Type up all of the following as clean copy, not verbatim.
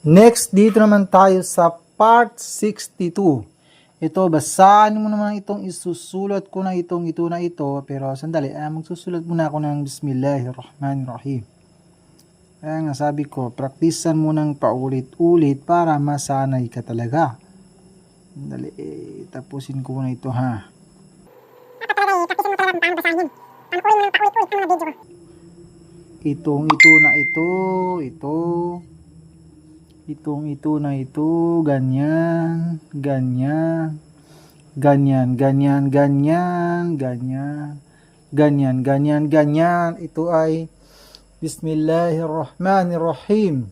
Next, dito naman tayo sa part 62. Ito, basahin mo naman itong isusulat ko na itong ito na ito. Pero sandali, magsusulat muna ako ng Bismillahirrahmanirrahim. Kaya nga sabi ko, praktisan mo ng paulit-ulit para masanay ka talaga. Sandali, tapusin ko na ito ha. Itong ito na ito, itong ito na ito, ganyan, ganyan, ganyan, ganyan, ganyan, ganyan, ganyan, ganyan, ganyan. Ito ay Bismillahirrahmanirrahim.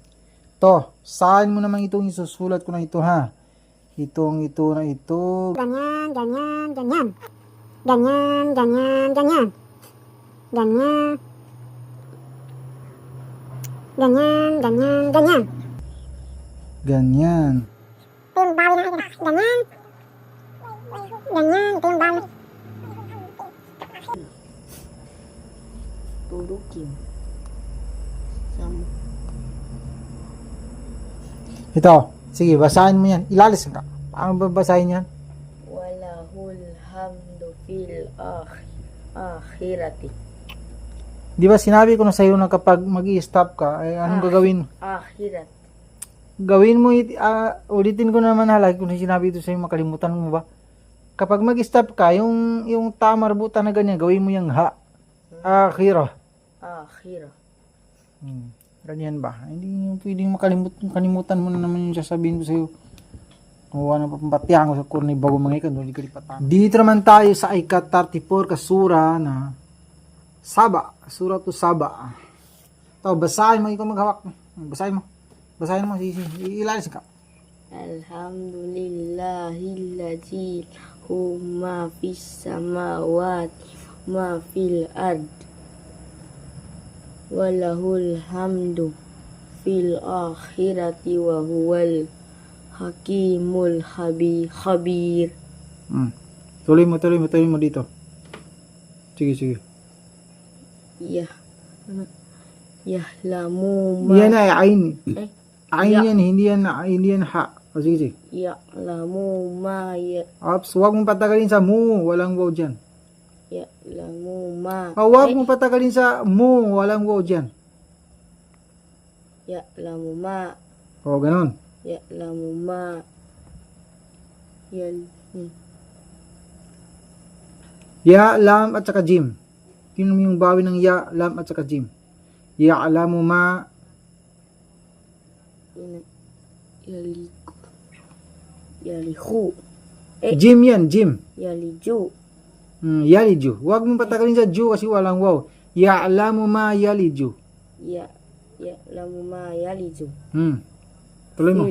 To, saan mo naman itong isusulat ko na ito ha? Itong ito na ito. Ganyan, ganyan, ganyan. Ganyan, ganyan, ganyan. Ganyan. Ganyan, ganyan, ganyan. Ganyan. Ito yung bawi na ito. Ganyan. Ganyan, ito yung bawi. Tudukin. Ito, sige, basahin mo yan. Ilalis ka. Paano babasahin yan? Walahul hamdu fil akhirati. Di ba sinabi ko na sa iyo na kapag mag-i-stop ka, ay anong gagawin? Akhirat. Gawin mo, ulitin ko naman halagi kung sinabi ito sa iyo, makalimutan mo ba? Kapag mag-stop ka, yung tama marbutan na ganyan, gawin mo yung ha. Akhirah. Akhirah. Ganyan ba? Hindi yung pwedeng makalimutan mo na naman yung sasabihin ko sa iyo. Kuha na papatyang ko sa kurni bago mga ikan, hindi ka lipatan. Dito naman tayo sa ikat 34 kasura na Saba, surah to Saba. Ito, basahin mo, ikaw maghawak. Basahin mo. Basahin mo, ilalis ka. Alhamdulillahilladzi ma fis samawati ma fil ard. Walahul hamdu fil akhirati wa huwal hakimul khabir. Tuloy mo dito. Sige. Yahlamu ma Yan ay ain. Ain Ya. yan, hindi yan ha. O sige. Ya'lamu ma Ops, huwag mong patagalin sa mu, walang wow dyan. ya'lamu ma Huwag mong patagalin sa mu, walang wow dyan. ya'lamu ma O, ganon. ya'lamu ma Ya, lam, at saka jim. Yun yung bawi ng ya, lam, at saka jim. Ya, alamu ma. yalihu Jim yan, jim. yaliju Yaliju. Huwag mong patagalin sa ju kasi walang wow. Ya, alamu ma yaliju. ya'lamu ma yaliju Tuloy mo.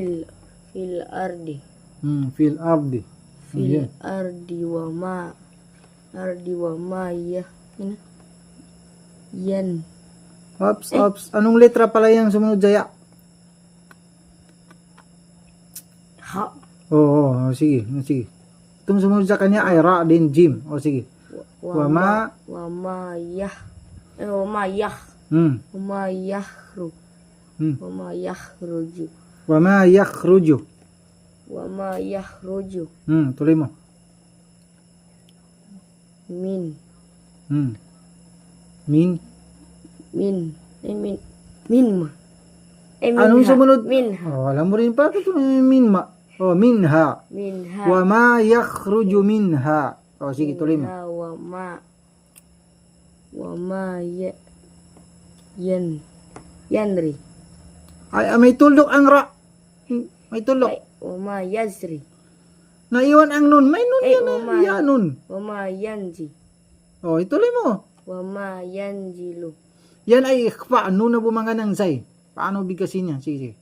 fil ardi Fil abdi. fil ardi wa ma yan Ops. Anong letra pala yung sumunod jaya? ha Oo, sige. Itong sumunod sa kanya ay ra din jim. O sige. wa ma yakhruju Wa ma yakhruju. Tuloy mo. min Anong sumunod? minha Alam mo rin pa ito minma. Minha. Wa ma yakhruju minha. O sige, tuloy mo. wa ma yanri Ay, may tuldok ang ra. May tuldok. wa ma yazri Naiwan ang nun. May nun yan. Yan nun. wa ma yanji O, ituloy mo. wa ma yanjilu Yan ay ikhfa. Nun na bumanga ng zay. Paano bigkasin yan? Sige.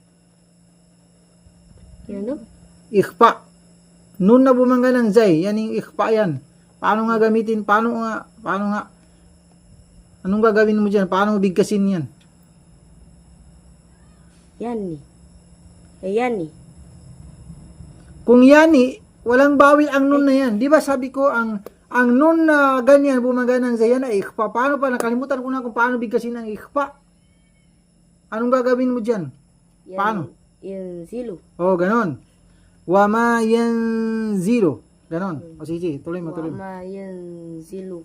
ano Ikhfa. Nun na bumanga ng zay. Yan yung ikhfa yan. Paano nga gamitin? Paano nga? Anong gagawin mo dyan? Paano mo bigkasin yan? yani Kung yani, walang bawil ang nun na yan. Di ba sabi ko, ang nun na ganyan, bumanga ng zay, yan ay ikhfa. Paano pa? Nakalimutan ko na kung paano bigkasin ang ikhfa. Anong gagawin mo dyan? Paano? yanzilu. Oh, ganon. Wa ma yanzilu. Ganon. O sige, tuloy mo, Wa tuloy mo. ma yanzilu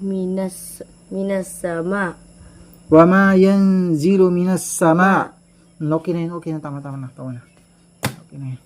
minas sama. Wa ma yanzilu minas sama. Okay na yun, okay na. Tama na. Okay na yun.